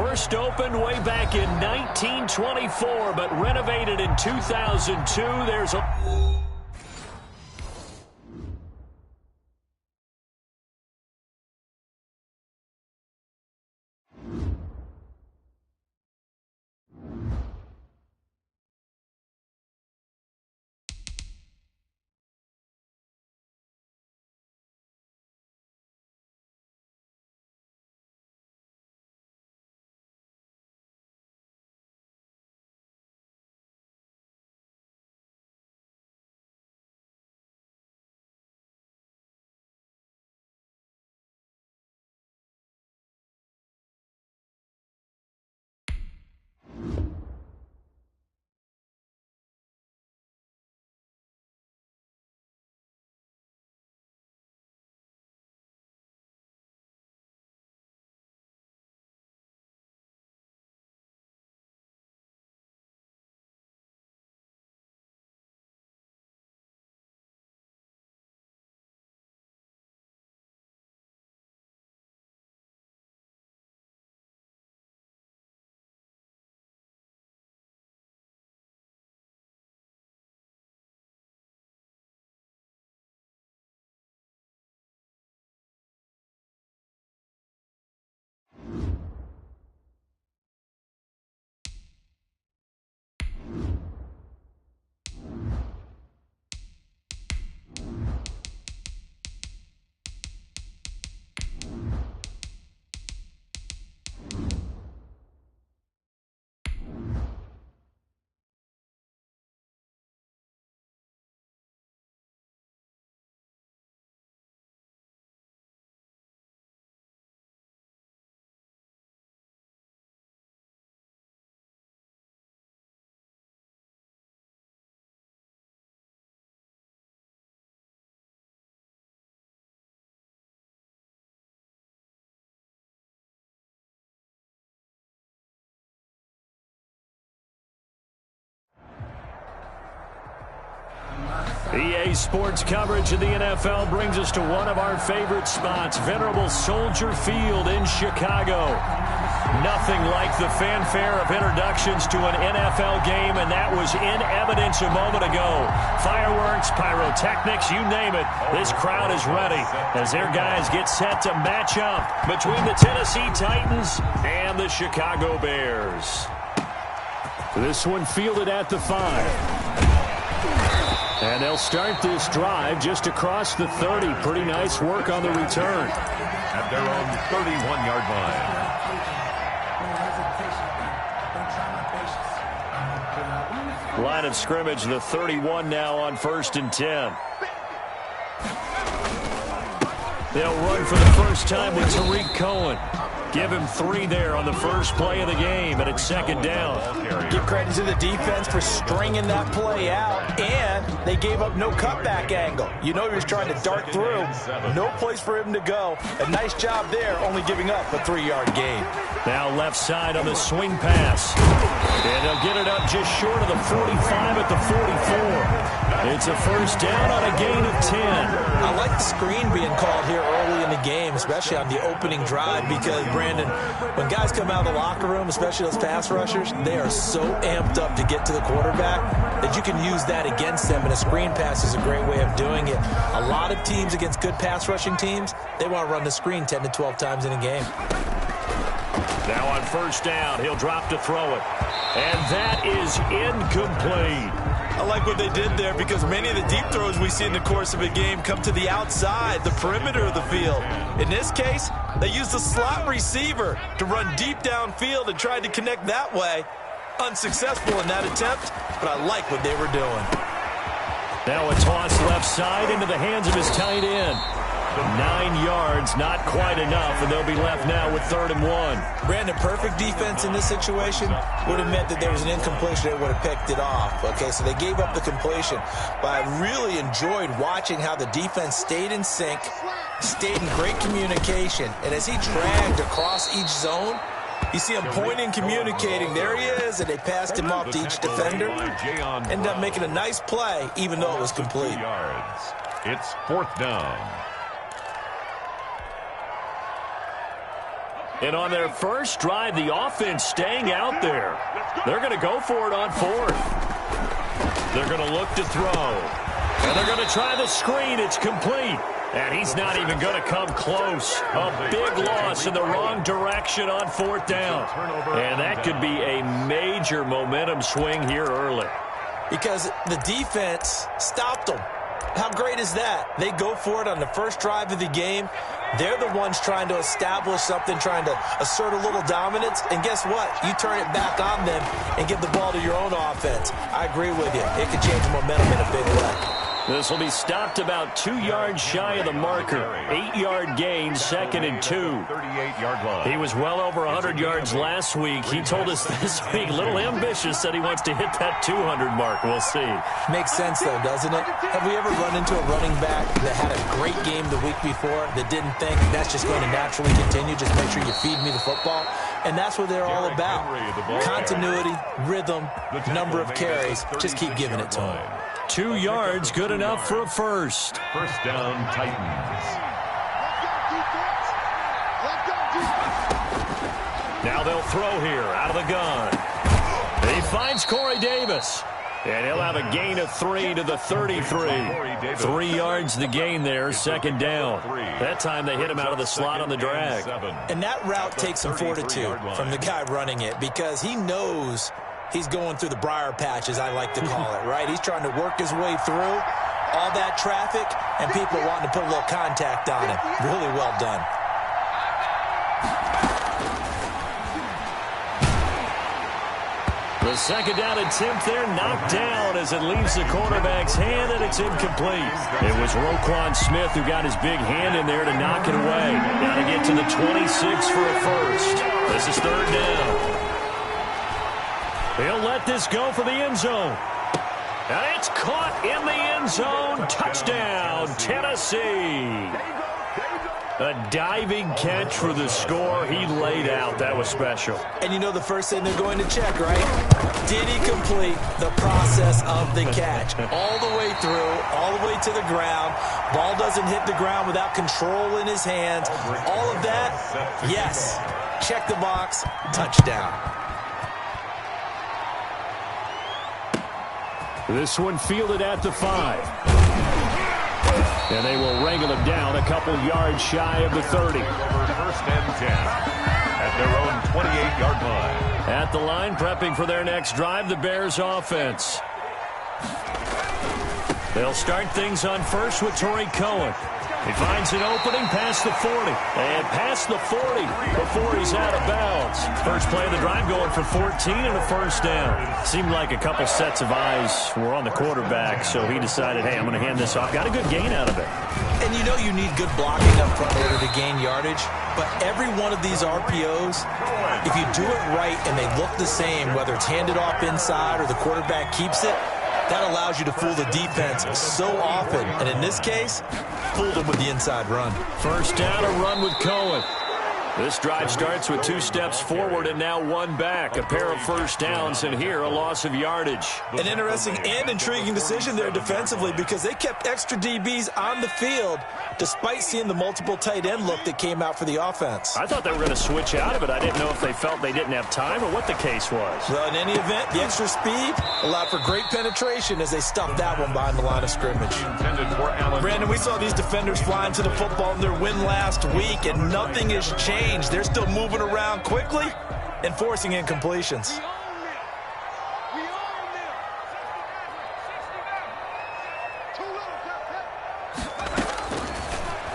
First opened way back in 1924, but renovated in 2002. There's a... EA Sports coverage of the NFL brings us to one of our favorite spots, venerable Soldier Field in Chicago. Nothing like the fanfare of introductions to an NFL game, and that was in evidence a moment ago. Fireworks, pyrotechnics, you name it. This crowd is ready as their guys get set to match up between the Tennessee Titans and the Chicago Bears. This one fielded at the 5. And they'll start this drive just across the 30. Pretty nice work on the return. At their own 31-yard line. Line of scrimmage, the 31 now on 1st and 10. They'll run for the first time with Tariq Cohen. Give him 3 there on the first play of the game, and it's 2nd down. Give credit to the defense for stringing that play out, and they gave up no cutback angle. You know he was trying to dart through. No place for him to go. A nice job there, only giving up a 3-yard gain. Now left side on the swing pass. And they'll get it up just short of the 45 at the 44. It's a first down on a gain of 10. I like the screen being called here early in the game, especially on the opening drive, because, Brandon, when guys come out of the locker room, especially those pass rushers, they are so amped up to get to the quarterback that you can use that against them, and a screen pass is a great way of doing it. A lot of teams against good pass rushing teams, they want to run the screen 10 to 12 times in a game. Now on first down, he'll drop to throw it. And that is incomplete. I like what they did there, because many of the deep throws we see in the course of a game come to the outside, the perimeter of the field. In this case, they used a slot receiver to run deep downfield and tried to connect that way. Unsuccessful in that attempt, but I like what they were doing. Now a toss left side into the hands of his tight end. 9 yards, not quite enough, and they'll be left now with 3rd and 1. Brandon, perfect defense in this situation would have meant that there was an incompletion. They would have picked it off. Okay, so they gave up the completion. But I really enjoyed watching how the defense stayed in sync, stayed in great communication. And as he dragged across each zone, you see him pointing, communicating. There he is, and they passed him off to each defender. Ended up making a nice play, even though it was complete. It's 4th down. And on their first drive, the offense staying out there. They're going to go for it on fourth. They're going to look to throw. And they're going to try the screen. It's complete. And he's not even going to come close. A big loss in the wrong direction on fourth down. And that could be a major momentum swing here early. Because the defense stopped them. How great is that? They go for it on the first drive of the game. They're the ones trying to establish something, trying to assert a little dominance. And guess what? You turn it back on them and give the ball to your own offense. I agree with you. It could change momentum in a big way. This will be stopped about 2 yards shy of the marker. 8-yard gain, 2nd and 2. 38-yard line. He was well over 100 yards last week. He told us this week, a little ambitious, said he wants to hit that 200 mark. We'll see. Makes sense, though, doesn't it? Have we ever run into a running back that had a great game the week before that didn't think that's just going to naturally continue? Just make sure you feed me the football. And that's what they're all about. Continuity, rhythm, number of carries. Just keep giving it to him. 2 yards, good enough for a first. First down, Titans. Now they'll throw here out of the gun. He finds Corey Davis. And he'll have a gain of 3 to the 33. 3 yards the gain there, 2nd down. That time they hit him out of the slot on the drag. And that route takes some fortitude from the guy running it because he knows he's going through the briar patch, as I like to call it, right? He's trying to work his way through all that traffic and people wanting to put a little contact on him. Really well done. The second down attempt there knocked down as it leaves the quarterback's hand, and it's incomplete. It was Roquan Smith who got his big hand in there to knock it away. Now to get to the 26 for a first. This is 3rd down. He'll let this go for the end zone. And it's caught in the end zone. Touchdown, Tennessee. A diving catch for the score. He laid out. That was special. And you know the first thing they're going to check, right? Did he complete the process of the catch? All the way through, all the way to the ground. Ball doesn't hit the ground without control in his hands. All of that, yes. Check the box. Touchdown. This one fielded at the 5. And they will wrangle him down a couple yards shy of the 30. First and 10 at their own 28-yard line. At the line, prepping for their next drive, the Bears offense. They'll start things on first with Torrey Cohen. He finds an opening past the 40. And past the 40 before he's out of bounds. First play of the drive going for 14 and a first down. Seemed like a couple sets of eyes were on the quarterback, so he decided, hey, I'm going to hand this off. Got a good gain out of it. And you know you need good blocking up front in order to gain yardage. But every one of these RPOs, if you do it right and they look the same, whether it's handed off inside or the quarterback keeps it, that allows you to fool the defense so often. And in this case, fooled them with the inside run. First down, a run with Cohen. This drive starts with 2 steps forward and now 1 back. A pair of first downs, and here a loss of yardage. An interesting and intriguing decision there defensively because they kept extra DBs on the field despite seeing the multiple tight end look that came out for the offense. I thought they were going to switch out of it. I didn't know if they felt they didn't have time or what the case was. Well, in any event, the extra speed allowed for great penetration as they stuffed that one behind the line of scrimmage. Brandon, we saw these defenders flying to the football in their win last week, and nothing has changed. They're still moving around quickly and forcing incompletions.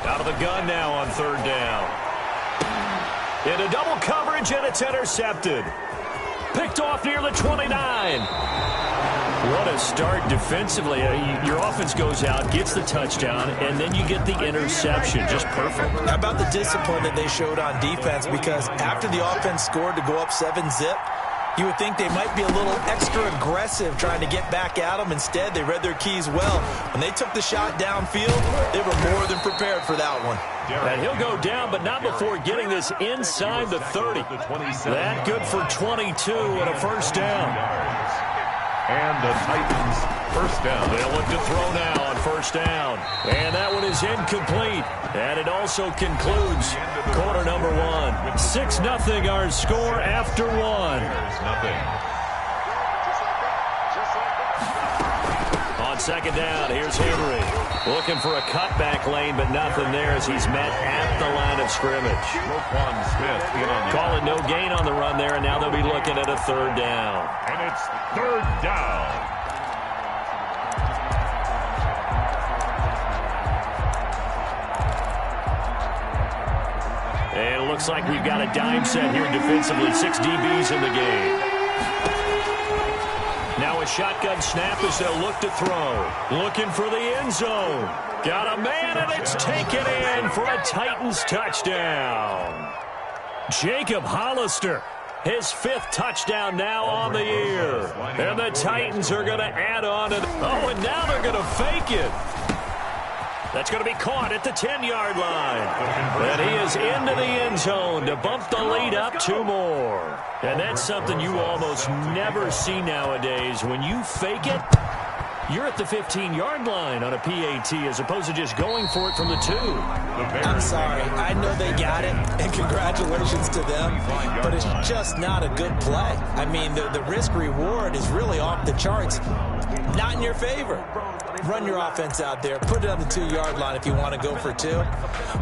Out of the gun now on 3rd down. Into double coverage, and it's intercepted. Picked off near the 29. What a start defensively. Your offense goes out, gets the touchdown, and then you get the interception. Just perfect. How about the discipline that they showed on defense? Because after the offense scored to go up 7-zip, you would think they might be a little extra aggressive trying to get back at them. Instead, they read their keys well. When they took the shot downfield, they were more than prepared for that one. And he'll go down, but not before getting this inside the 30. That good for 22 and a first down. And the Titans first down. They'll look to throw now on first down. And that one is incomplete. And it also concludes quarter number one. 6-0 our score after one. Nothing. On second down, here's Henry. Looking for a cutback lane, but nothing there as he's met at the line of scrimmage. Call it no gain on the run there, and now they'll be looking at a third down. And it's third down. And it looks like we've got a dime set here defensively. 6 DBs in the game. Now a shotgun snap as they'll look to throw. Looking for the end zone. Got a man, and it's taken in for a Titans touchdown. Jacob Hollister, his 5th touchdown now on the year. And the Titans are going to add on. And now they're going to fake it. That's going to be caught at the 10-yard line. And he is into the end zone to bump the lead up 2 more. And that's something you almost never see nowadays. When you fake it, you're at the 15-yard line on a PAT as opposed to just going for it from the 2. I'm sorry. I know they got it, and congratulations to them, but it's just not a good play. I mean, the risk-reward is really off the charts. Not in your favor. Run your offense out there. Put it on the 2-yard line if you want to go for 2.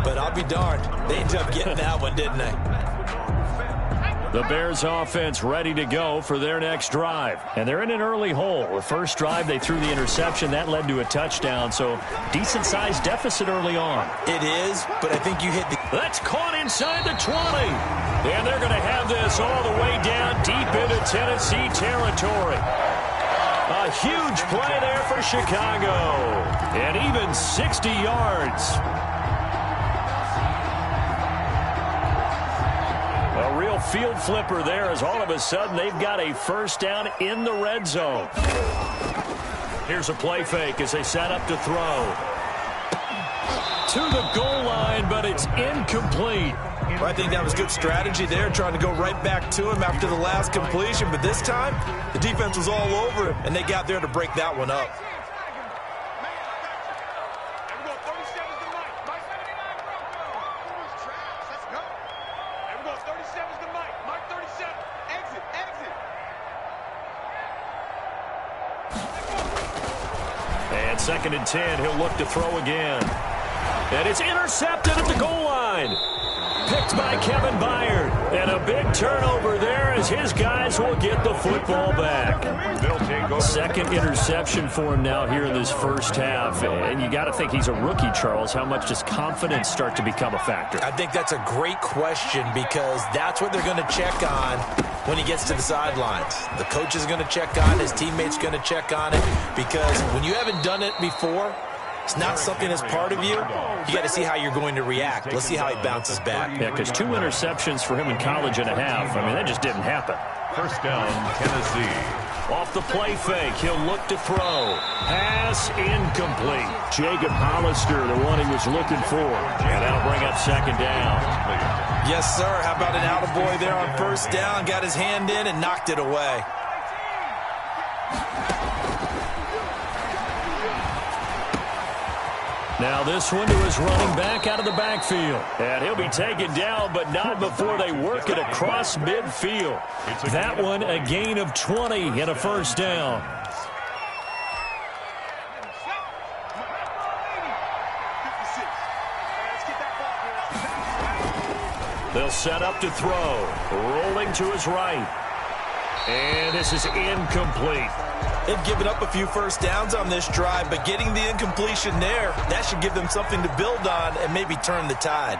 But I'll be darned. They ended up getting that one, didn't they? The Bears offense ready to go for their next drive. And they're in an early hole. The first drive, they threw the interception. That led to a touchdown. So decent-sized deficit early on. It is, but I think you hit the... That's caught inside the 20. And they're going to have this all the way down deep into Tennessee territory. A huge play there for Chicago. And even 60 yards. A real field flipper there as all of a sudden they've got a first down in the red zone. Here's a play fake as they set up to throw. To the goal line, but it's incomplete. Well, I think that was good strategy there, trying to go right back to him after the last completion. But this time, the defense was all over him, and they got there to break that one up. And 2nd and 10, he'll look to throw again. And it's intercepted at the goal line. Picked by Kevin Byard. And a big turnover there as his guys will get the football back. 2nd interception for him now here in this first half. And you got to think he's a rookie, Charles. How much does confidence start to become a factor? I think that's a great question because that's what they're going to check on when he gets to the sidelines. The coach is going to check on it. His teammates going to check on it because when you haven't done it before, it's not something that's part of you. You got to see how you're going to react. Let's see how he bounces back. Yeah, because 2 interceptions for him in college and a half. I mean, that just didn't happen. First down, Tennessee. Off the play fake, he'll look to throw. Pass incomplete. Jacob Hollister, the one he was looking for. And that'll bring up 2nd down. Yes, sir. How about an attaboy there on first down? Got his hand in and knocked it away. Now this one to his running back out of the backfield. And he'll be taken down, but not before they work it across midfield. That one a gain of 20 and a first down. They'll set up to throw. Rolling to his right. And this is incomplete. They've given up a few first downs on this drive, but getting the incompletion there, that should give them something to build on and maybe turn the tide.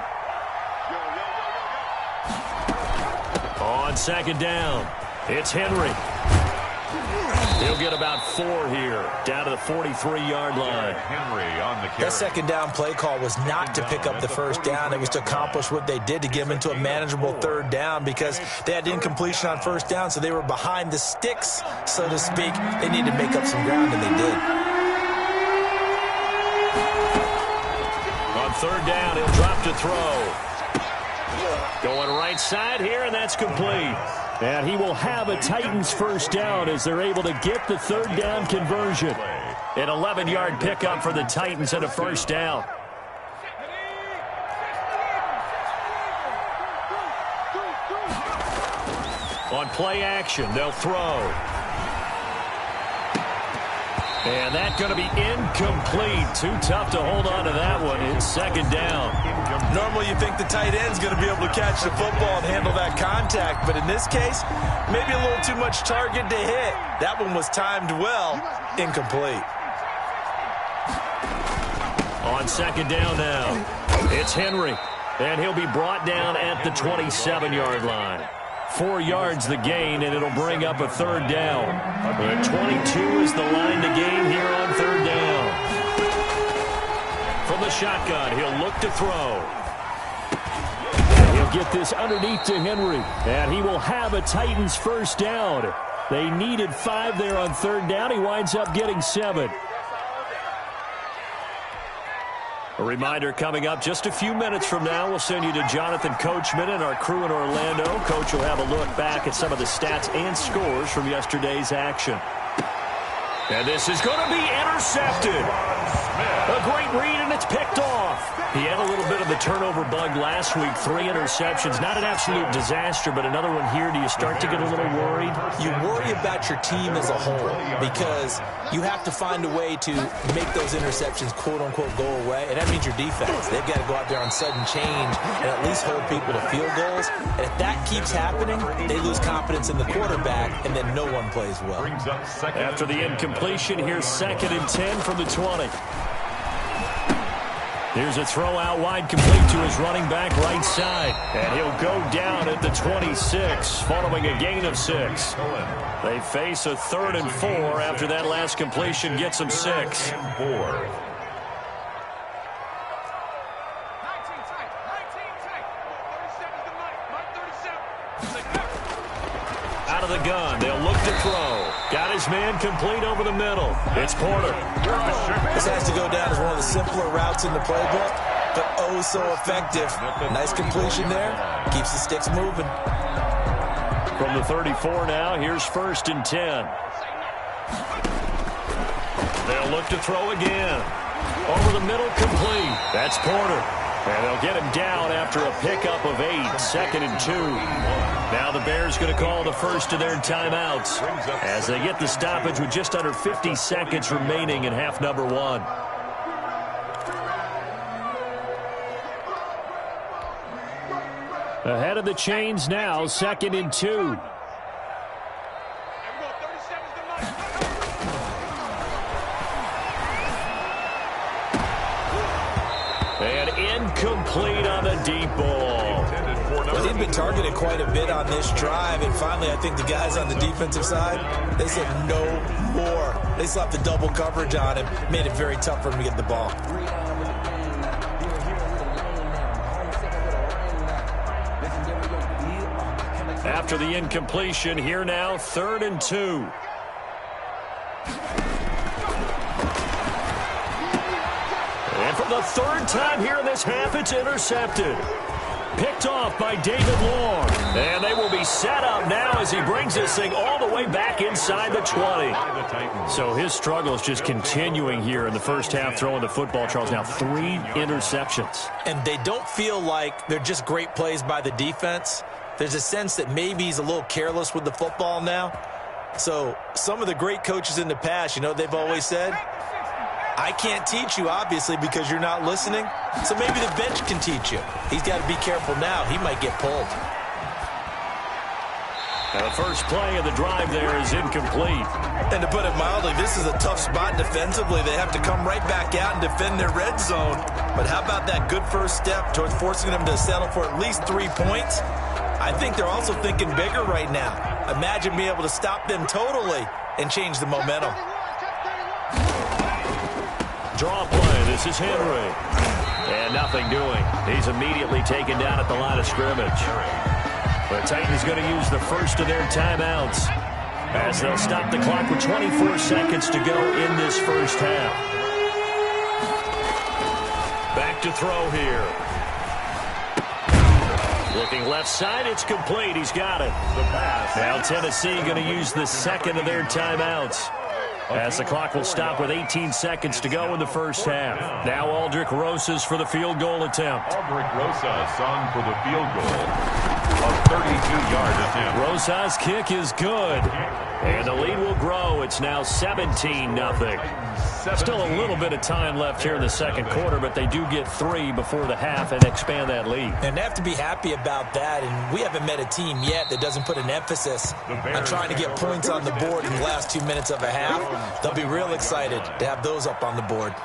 On 2nd down, it's Henry. He'll get about 4 here, down to the 43-yard line. Henry on the carry. That 2nd down play call was not to pick up the first down. It was to accomplish what they did to get them into a manageable 3rd down because they had incompletion on first down, so they were behind the sticks, so to speak. They needed to make up some ground, and they did. On 3rd down, he'll drop to throw. Going right side here, and that's complete. And he will have a Titans first down as they're able to get the third down conversion. An 11-yard pickup for the Titans and a first down. On play action, they'll throw. And that's going to be incomplete. Too tough to hold on to that one. It's second down. Normally you think the tight end's going to be able to catch the football and handle that contact, but in this case, maybe a little too much target to hit. That one was timed well. Incomplete. On second down now, it's Henry. And he'll be brought down at the 27-yard line. 4 yards the gain, and it'll bring up a third down. The 22 is the line to gain here on third down. From the shotgun, he'll look to throw. He'll get this underneath to Henry, and he will have a Titans first down. They needed 5 there on third down. He winds up getting 7. A reminder coming up just a few minutes from now. We'll send you to Jonathan Coachman and our crew in Orlando. Coach will have a look back at some of the stats and scores from yesterday's action. And this is going to be intercepted. A great read, and it's picked off. He had a little bit of the turnover bug last week. 3 interceptions. Not an absolute disaster, but another one here. Do you start to get a little worried? You worry about your team as a whole because you have to find a way to make those interceptions, quote-unquote, go away. And that means your defense. They've got to go out there on sudden change and at least hold people to field goals. And if that keeps happening, they lose confidence in the quarterback, and then no one plays well. After the incompletion, here's 2nd and 10 from the 20. Here's a throw out wide, complete to his running back right side. And he'll go down at the 26 following a gain of 6. They face a 3rd and 4 after that last completion gets them 6. Out of the gun, they'll look to throw. Got his man complete over the middle. It's Porter. This has to go down as one of the simpler routes in the playbook, but oh so effective. Nice completion there. Keeps the sticks moving. From the 34 now, here's 1st and 10. They'll look to throw again. Over the middle, complete. That's Porter. And they'll get him down after a pickup of 8. 2nd and 2. Now the Bears going to call the first of their timeouts as they get the stoppage with just under 50 seconds remaining in half number 1. Ahead of the chains now, 2nd and 2. And incomplete on the deep ball. Well, he'd been targeted quite a bit on this drive, and finally I think the guys on the defensive side, they said no more. They slapped the double coverage on him, made it very tough for him to get the ball. After the incompletion, here now, 3rd and 2. And for the 3rd time here in this half, it's intercepted. Picked off by David Long. And they will be set up now as he brings this thing all the way back inside the 20. So his struggle is just continuing here in the first half, throwing the football, Charles. Now 3 interceptions. And they don't feel like they're just great plays by the defense. There's a sense that maybe he's a little careless with the football now. So some of the great coaches in the past, you know, they've always said, I can't teach you, obviously, because you're not listening. So maybe the bench can teach you. He's got to be careful now. He might get pulled. Now the first play of the drive there is incomplete. And to put it mildly, this is a tough spot defensively. They have to come right back out and defend their red zone. But how about that good first step towards forcing them to settle for at least 3 points? I think they're also thinking bigger right now. Imagine being able to stop them totally and change the momentum. Draw play. This is Henry. And nothing doing. He's immediately taken down at the line of scrimmage. The Titans going to use the first of their timeouts as they'll stop the clock with 24 seconds to go in this first half. Back to throw here. Looking left side, it's complete. He's got it. Now Tennessee going to use the second of their timeouts, as the clock will stop with 18 seconds to go in the first half. Now Aldrick Rosas for the field goal attempt. Aldrick Rosas on for the field goal. A 32-yard attempt. Rosas' kick is good. And the lead will grow. It's now 17-0. Still a little bit of time left here in the second quarter, but they do get 3 before the half and expand that lead. And they have to be happy about that. And we haven't met a team yet that doesn't put an emphasis on trying to get points on the board in the last 2 minutes of a half. They'll be real excited to have those up on the board.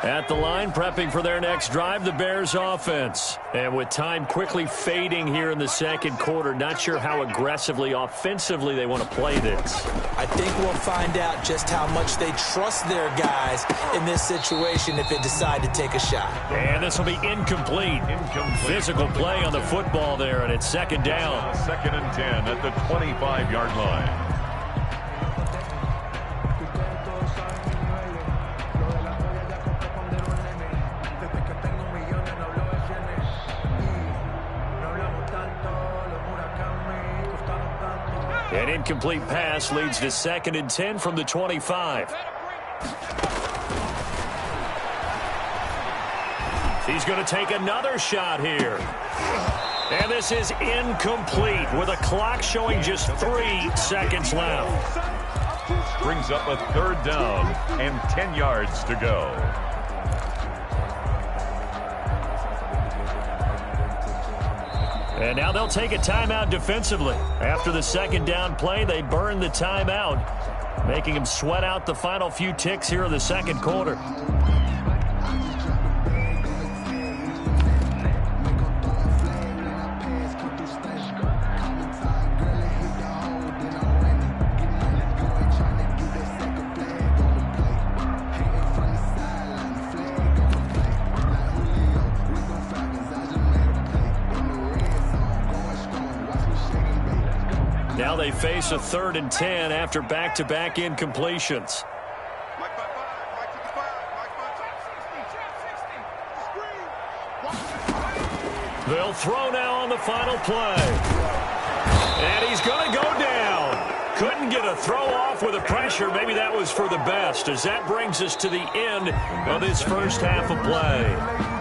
At the line, prepping for their next drive, the Bears offense. And with time quickly fading here in the second quarter, not sure how aggressively, offensively they want to play this. I think we'll find out just how much they trust their guys in this situation if they decide to take a shot. And this will be incomplete. Physical play on the football there, and it's second down. 2nd and 10 at the 25-yard line. An incomplete pass leads to 2nd and 10 from the 25. He's going to take another shot here. And this is incomplete with a clock showing just 3 seconds left. Brings up a 3rd down and 10 yards to go. And now they'll take a timeout defensively. After the second down play, they burn the timeout, making them sweat out the final few ticks here in the second quarter. Now they face a 3rd and 10 after back-to-back incompletions. They'll throw now on the final play. And he's going to go down. Couldn't get a throw off with the pressure. Maybe that was for the best, as that brings us to the end of this first half of play.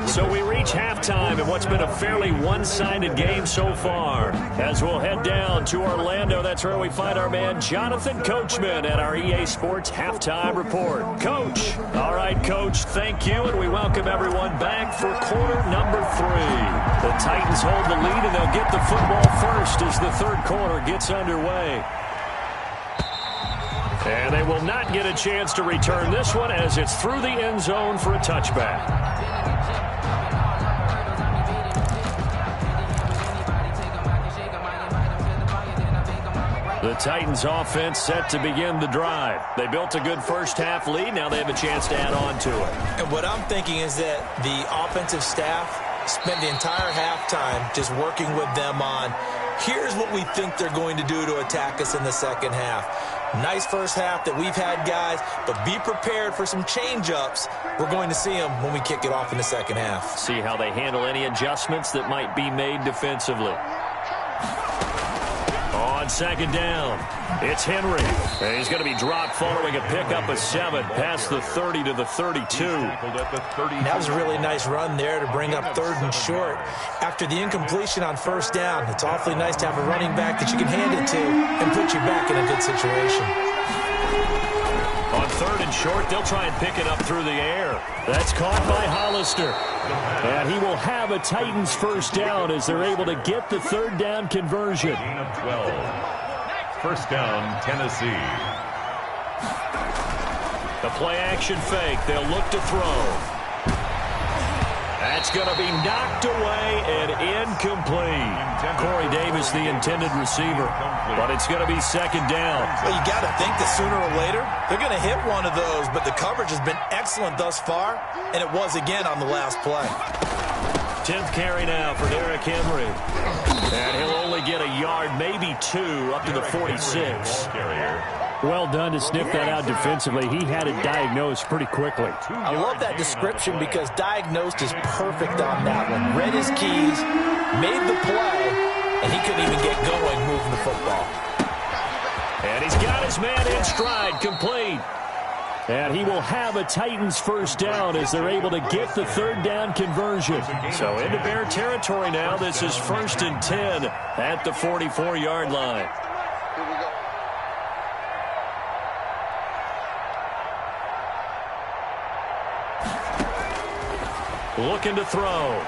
So we reach halftime in what's been a fairly one-sided game so far. As we'll head down to Orlando, that's where we find our man Jonathan Coachman at our EA Sports Halftime Report. Coach. All right, Coach, thank you, and we welcome everyone back for quarter number 3. The Titans hold the lead, and they'll get the football first as the third quarter gets underway. And they will not get a chance to return this one as it's through the end zone for a touchback. The Titans offense set to begin the drive. They built a good first half lead. Now they have a chance to add on to it. And what I'm thinking is that the offensive staff spent the entire halftime just working with them on, here's what we think they're going to do to attack us in the second half. Nice first half that we've had, guys, but be prepared for some change-ups. We're going to see them when we kick it off in the second half. See how they handle any adjustments that might be made defensively. On second down, it's Henry. And he's going to be dropped following a pickup of 7 past the 30 to the 32. That was a really nice run there to bring up 3rd and short. After the incompletion on first down, it's awfully nice to have a running back that you can hand it to and put you back in a good situation. On 3rd and short, they'll try and pick it up through the air. That's caught by Hollister. And he will have a Titans first down as they're able to get the 3rd down conversion. Gain of 12. First down, Tennessee. The play action fake. They'll look to throw. That's going to be knocked away and incomplete. Corey Davis, the intended receiver. But it's going to be second down. Well, you got to think that sooner or later, they're going to hit one of those. But the coverage has been excellent thus far, and it was again on the last play. 10th carry now for Derrick Henry. And he'll only get a yard, maybe 2, up to the 46. Well done to sniff that out defensively. He had it diagnosed pretty quickly. I love that description because diagnosed is perfect on that one. Read his keys, made the play, and he couldn't even get going moving the football. And he's got his man in stride, complete. And he will have a Titans first down as they're able to get the third down conversion. So into Bear territory now. This is 1st and 10 at the 44-yard line. Looking to throw.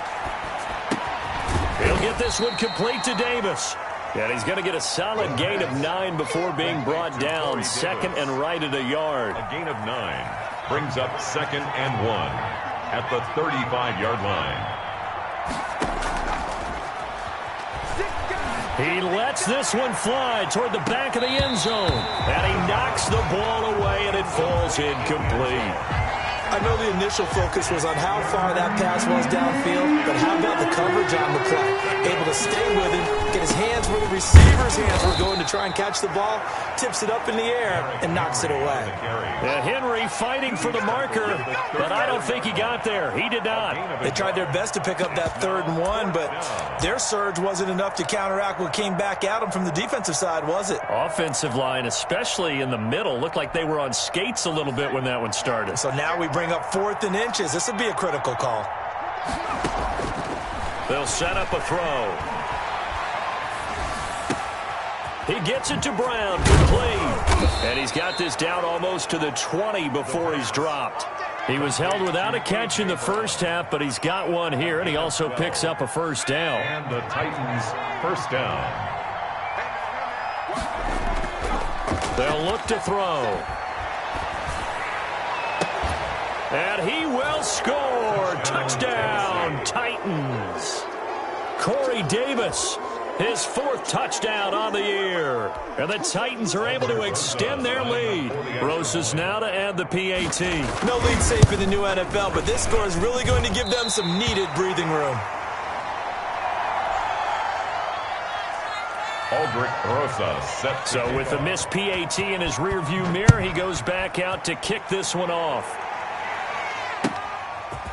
He'll get this one complete to Davis. And he's going to get a solid gain of 9 before being brought down. 2nd and right at a yard. A gain of 9 brings up 2nd and 1 at the 35-yard line. He lets this one fly toward the back of the end zone. And he knocks the ball away, and it falls incomplete. I know the initial focus was on how far that pass was downfield, but how about the coverage on the play? Able to stay with him, get his hands where the receiver's hands were going to try and catch the ball, tips it up in the air, and knocks it away. And Henry fighting for the marker, but I don't think he got there. He did not. They tried their best to pick up that 3rd and 1, but their surge wasn't enough to counteract what came back at them from the defensive side, was it? Offensive line, especially in the middle, looked like they were on skates a little bit when that one started. So now we bring up 4th and inches. This would be a critical call. They'll set up a throw. He gets it to Brown, complete. And he's got this down almost to the 20 before he's dropped. He was held without a catch in the first half, but he's got one here, and he also picks up a first down. And the Titans first down. They'll look to throw. And he will score. Touchdown, Titans. Corey Davis, his 4th touchdown on the year. And the Titans are able to extend their lead. Rosas now to add the PAT. No lead safe in the new NFL, but this score is really going to give them some needed breathing room. Aldrich Rosas set. So with the missed PAT in his rearview mirror, he goes back out to kick this one off.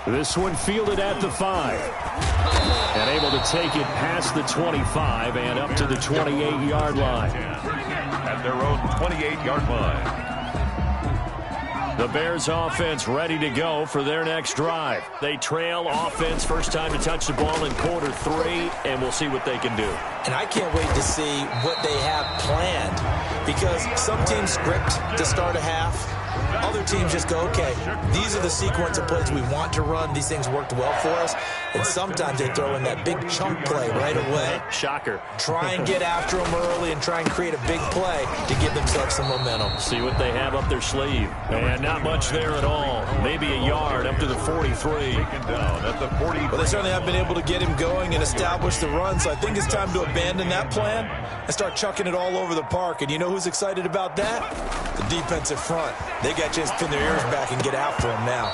This one fielded at the 5. And able to take it past the 25 and up to the 28-yard line. At their own 28-yard line. The Bears offense ready to go for their next drive. They trail offense, first time to touch the ball in quarter 3, and we'll see what they can do. And I can't wait to see what they have planned, because some teams script to start a half. Other teams just go, okay, these are the sequence of plays we want to run. These things worked well for us. And sometimes they throw in that big chunk play right away. Shocker. Try and get after them early and try and create a big play to give themselves some momentum. See what they have up their sleeve. And not much there at all. Maybe a yard up to the 43. Down at the 40. Well, they certainly have been able to get him going and establish the run, so I think it's time to abandon that plan and start chucking it all over the park. And you know who's excited about that? The defensive front. They got a chance to pin their ears back and get after him now.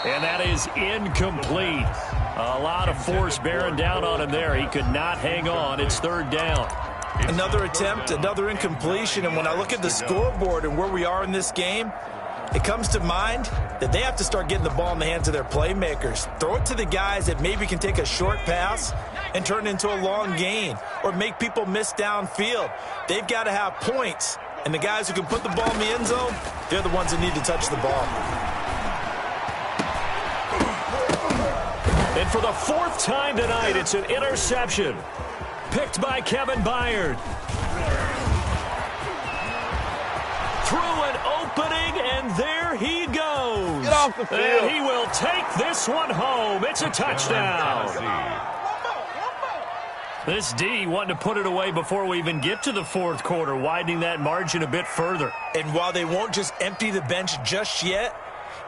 And that is incomplete. A lot of force bearing down on him there. He could not hang on. It's 3rd down. Another attempt, another incompletion, and when I look at the scoreboard and where we are in this game, it comes to mind that they have to start getting the ball in the hands of their playmakers. Throw it to the guys that maybe can take a short pass and turn it into a long gain or make people miss downfield. They've got to have points, and the guys who can put the ball in the end zone, they're the ones that need to touch the ball. And for the 4th time tonight, it's an interception. Picked by Kevin Byard. Through an opening, and there he goes. Get off the field. And he will take this one home. It's a touchdown. This D wanting to put it away before we even get to the 4th quarter, widening that margin a bit further. And while they won't just empty the bench just yet,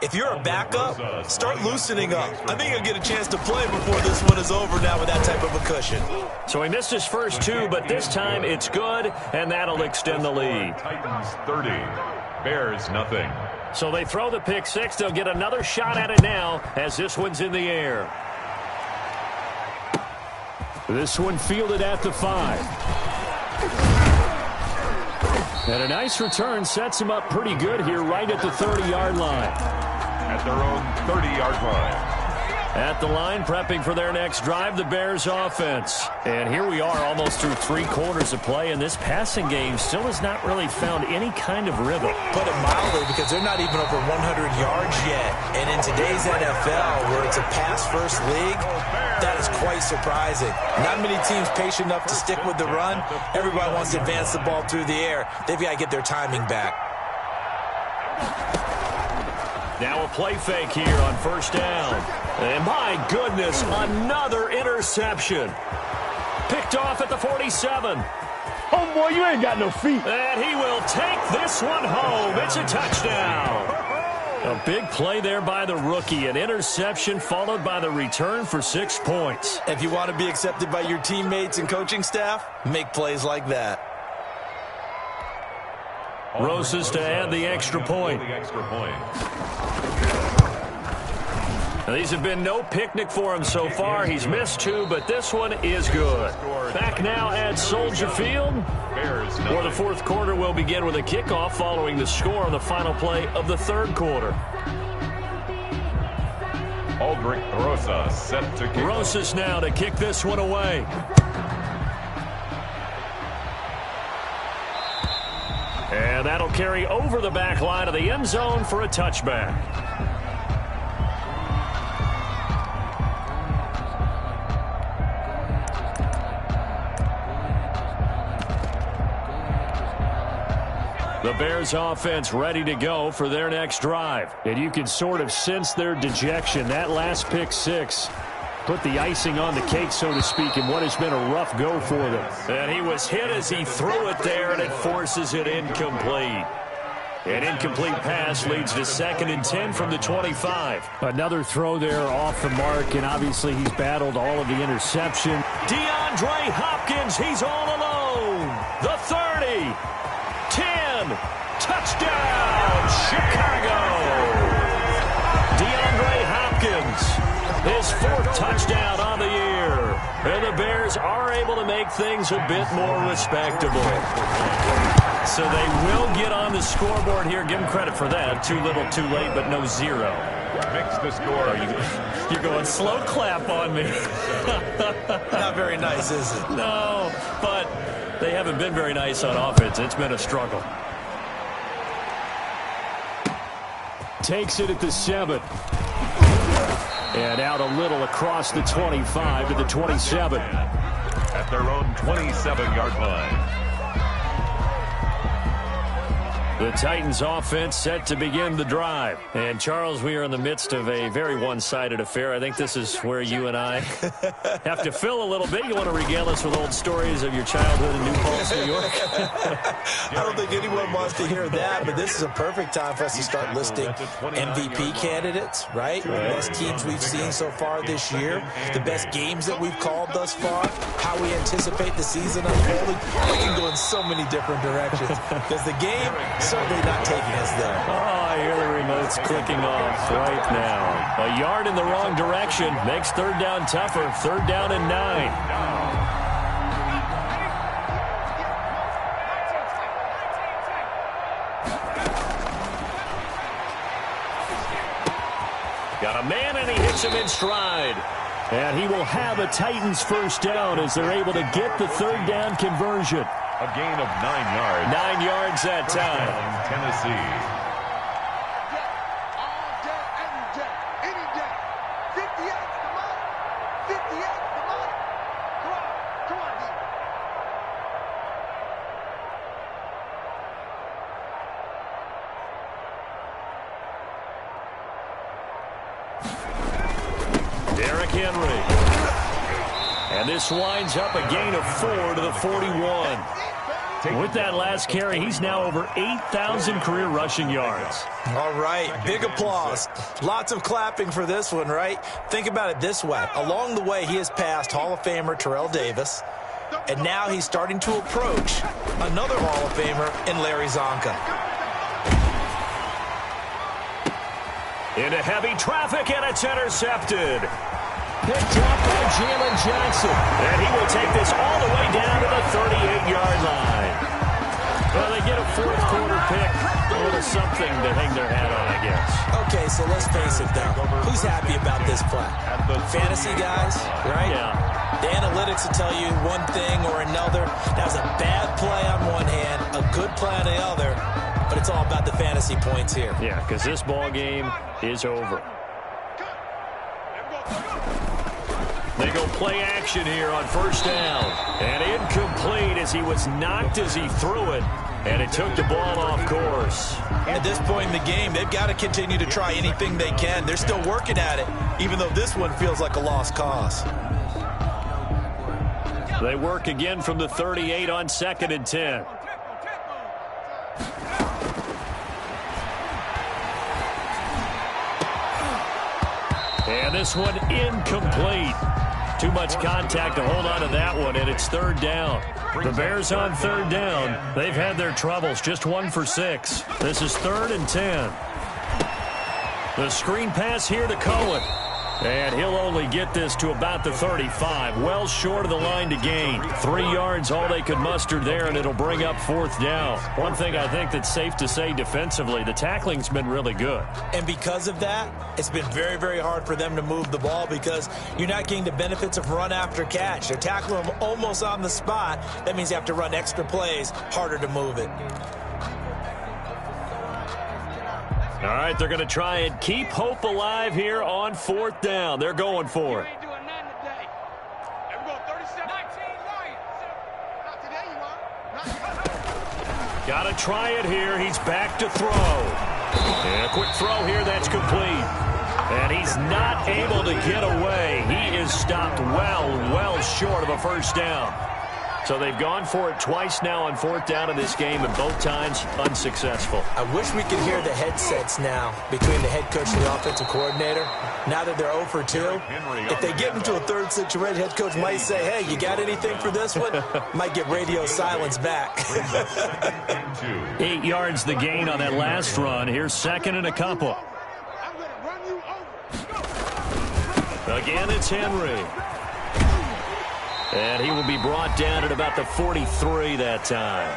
if you're a backup, start loosening up. I think you'll get a chance to play before this one is over now with that type of a cushion. So he missed his first 2, but this time it's good, and that'll extend the lead. Titans 30, Bears nothing. So they throw the pick 6. They'll get another shot at it now as this one's in the air. This one fielded at the 5. And a nice return sets him up pretty good here right at the 30-yard line. At their own 30-yard line. At the line, prepping for their next drive, the Bears offense. And here we are almost through 3 quarters of play, and this passing game still has not really found any kind of rhythm. Put it mildly, because they're not even over 100 yards yet. And in today's NFL, where it's a pass-first league, that is quite surprising. Not many teams patient enough to stick with the run. Everybody wants to advance the ball through the air. They've got to get their timing back. Now a play fake here on first down. And my goodness, another interception. Picked off at the 47. Oh, boy, you ain't got no feet. And he will take this one home. It's a touchdown. A big play there by the rookie. An interception followed by the return for 6 points. If you want to be accepted by your teammates and coaching staff, make plays like that. Rosas to add the extra point. Now, these have been no picnic for him so far. He's missed 2, but this one is good. Back now at Soldier Field, where the fourth quarter will begin with a kickoff following the score on the final play of the third quarter. Aldrich Rosas set to kick. Rosas now to kick this one away. And that'll carry over the back line of the end zone for a touchback. The Bears offense ready to go for their next drive. And you can sort of sense their dejection. That last pick 6 put the icing on the cake, so to speak, in what has been a rough go for them. And he was hit as he threw it there, and it forces it incomplete. An incomplete pass leads to 2nd and 10 from the 25. Another throw there off the mark, and obviously he's battled all of the interception. DeAndre Hopkins, he's all alone. The 30. 10. Touchdown, Chicago. DeAndre Hopkins, his 4th touchdown on the year. And the Bears are able to make things a bit more respectable. So they will get on the scoreboard here. Give them credit for that. Too little, too late, but no 0. Makes the score. You're going slow clap on me. Not very nice, is it? No, but they haven't been very nice on offense. It's been a struggle. Takes it at the 7. And out a little across the 25 to the 27. At their own 27-yard line. The Titans offense set to begin the drive. And, Charles, we are in the midst of a very one-sided affair. I think this is where you and I have to fill a little bit. You want to regale us with old stories of your childhood in New Paltz, New York? I don't think anyone wants to hear that, but this is a perfect time for us to start listing MVP candidates, right? The best teams we've seen so far this year, the best games that we've called thus far, how we anticipate the season unfolding. We can go in so many different directions because the game certainly not taking us there. Oh, I hear the remote's clicking off right now. A yard in the wrong direction makes third down tougher. 3rd down and 9. Got a man, and he hits him in stride. And he will have a Titans first down as they're able to get the 3rd down conversion. A gain of 9 yards. 9 yards that time. Tennessee. Derrick Henry. And this winds up a gain of 4 to the 41. With that last carry, he's now over 8,000 career rushing yards. All right, big applause. Lots of clapping for this one, right? Think about it this way. Along the way, he has passed Hall of Famer Terrell Davis, and now he's starting to approach another Hall of Famer in Larry Zonka. Into heavy traffic, and it's intercepted. picked up by Jalen Johnson. And he will take this all the way down to the 38-yard line. Well, they get a fourth quarter pick. A little something to hang their hat on, I guess. Okay, so let's face it, though. Who's happy about this play? Fantasy guys, right? Yeah. The analytics will tell you one thing or another. That was a bad play on one hand, a good play on the other, but it's all about the fantasy points here. Yeah, because this ball game is over. They go play action here on first down. And incomplete as he was knocked as he threw it. And it took the ball off course. At this point in the game, they've got to continue to try anything they can. They're still working at it, even though this one feels like a lost cause. They work again from the 38 on 2nd and 10. And this one incomplete. Too much contact to hold on to that one, and it's 3rd down. The Bears on 3rd down. They've had their troubles, just 1 for 6. This is 3rd and 10. The screen pass here to Cohen. And he'll only get this to about the 35. Well short of the line to gain. 3 yards, all they could muster there, and it'll bring up 4th down. One thing I think that's safe to say defensively, the tackling's been really good. And because of that, it's been very, very hard for them to move the ball because you're not getting the benefits of run after catch. They're tackling them almost on the spot. That means you have to run extra plays, harder to move it. All right, they're going to try and keep hope alive here on 4th down. They're going for it. Got to try it here. He's back to throw. And a quick throw here. That's complete. And he's not able to get away. He is stopped well short of a first down. So they've gone for it twice now on 4th down in this game, and both times unsuccessful. I wish we could hear the headsets now between the head coach and the offensive coordinator. Now that they're 0 for 2, if they get into a third situation, head coach might say, hey, you got anything for this one? Might get radio silence back. 8 yards the gain on that last run. Here's 2nd and a couple. Again, it's Henry. And he will be brought down at about the 43 that time.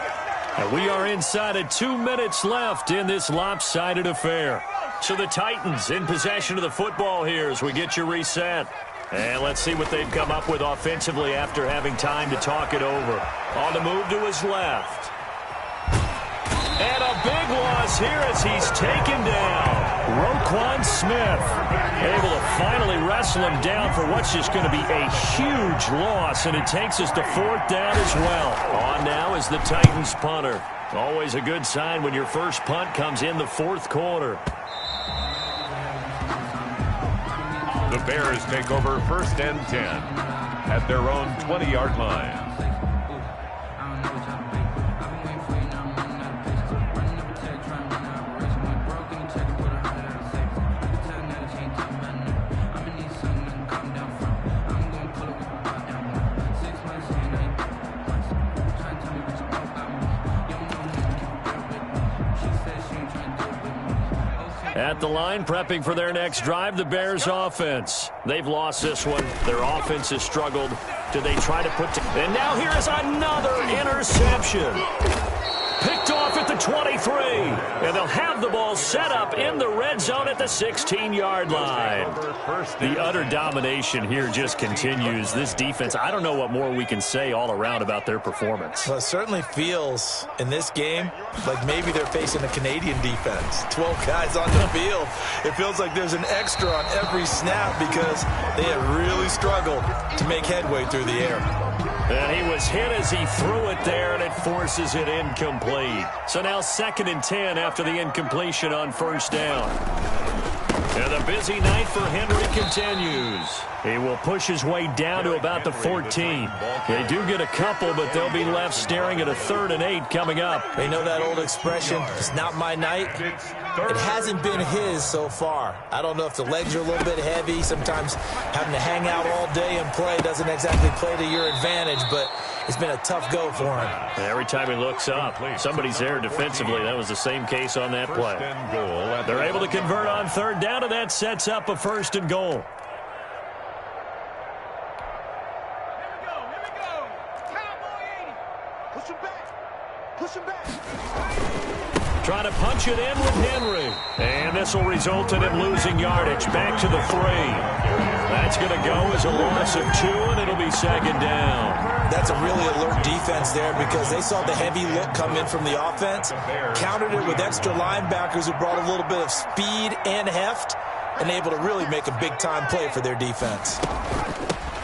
And we are inside of 2 minutes left in this lopsided affair. So the Titans in possession of the football here as we get you reset. And let's see what they've come up with offensively after having time to talk it over. On the move to his left. And a big loss here as he's taken down. Roquan Smith able to finally wrestle him down for what's just going to be a huge loss, and it takes us to 4th down as well. On now is the Titans punter. Always a good sign when your first punt comes in the 4th quarter. The Bears take over 1st and 10 at their own 20-yard line. At the line, prepping for their next drive, the Bears offense. They've lost this one. Their offense has struggled. Do they try to put... And now here is another interception. Picked off at the 23. And they'll have the ball set up in the red zone at the 16-yard line. The utter domination here just continues. This defense, I don't know what more we can say all around about their performance. Well, it certainly feels in this game like maybe they're facing a Canadian defense. 12 guys on the field. It feels like there's an extra on every snap because they have really struggled to make headway through the air. And he was hit as he threw it there, and it forces it incomplete. So now 2nd and 10 after the incompletion on first down. And the busy night for Henry continues. He will push his way down to about the 14. They do get a couple, but they'll be left staring at a 3rd and 8 coming up. They know that old expression, it's not my night. It hasn't been his so far. I don't know if the legs are a little bit heavy. Sometimes having to hang out all day and play doesn't exactly play to your advantage, but it's been a tough go for him. Every time he looks up, somebody's there defensively. That was the same case on that play. They're able to convert on 3rd down, and that sets up a 1st and goal. punch it in with Henry. And this will result in him losing yardage. Back to the 3. That's going to go as a loss of 2, and it'll be second down. That's a really alert defense there because they saw the heavy look come in from the offense, countered it with extra linebackers who brought a little bit of speed and heft, and able to really make a big-time play for their defense.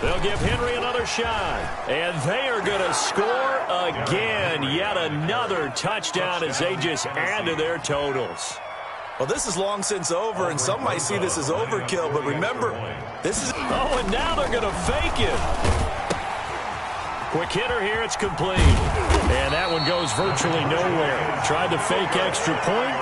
They'll give Henry another shot, and they are going to score again. Yet another touchdown as they just add to their totals. Well, this is long since over, and some might see this as overkill, but remember, this is... Oh, and now they're going to fake it. Quick hitter here, it's complete. And that one goes virtually nowhere. Tried to fake extra point,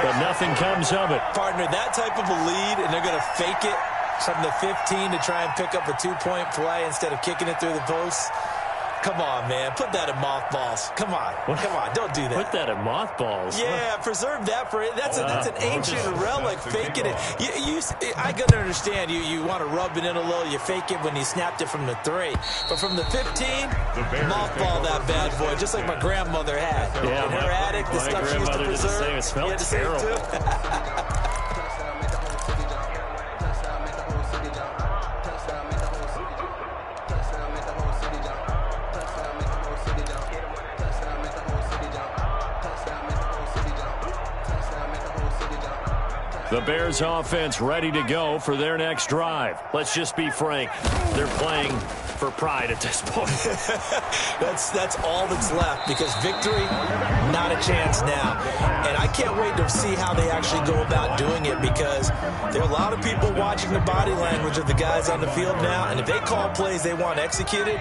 but nothing comes of it. Partner, that type of a lead, and they're going to fake it from the 15 to try and pick up a 2-point play instead of kicking it through the posts. Come on, man. Put that in mothballs. Come on. Come on. Don't do that. Put that in mothballs? Yeah, preserve that for it. That's an ancient relic, faking it. I can understand you want to rub it in a little. You fake it when you snapped it from the 3. But from the 15, mothball that bad boy, just like my grandmother had. Yeah, in her attic, the stuff she used to preserve. It smelled terrible. The Bears offense ready to go for their next drive. Let's just be frank. They're playing for pride at this point. That's all that's left because victory, not a chance now. And I can't wait to see how they actually go about doing it because there are a lot of people watching the body language of the guys on the field now. And if they call plays they want executed,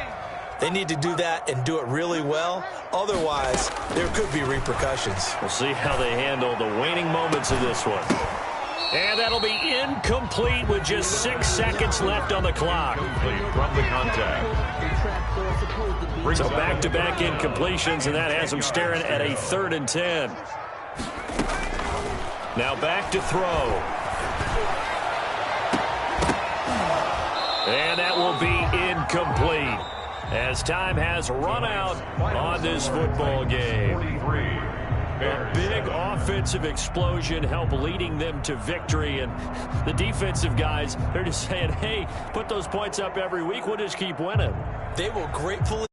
they need to do that and do it really well. Otherwise, there could be repercussions. We'll see how they handle the waning moments of this one. And that'll be incomplete with just 6 seconds left on the clock. From the contact. So back-to-back incompletions, and that has them staring at a 3rd and 10. Now back to throw. And that will be incomplete as time has run out on this football game. A big offensive explosion helped leading them to victory, and the defensive guys, they're just saying, hey, put those points up every week, we'll just keep winning. They will gratefully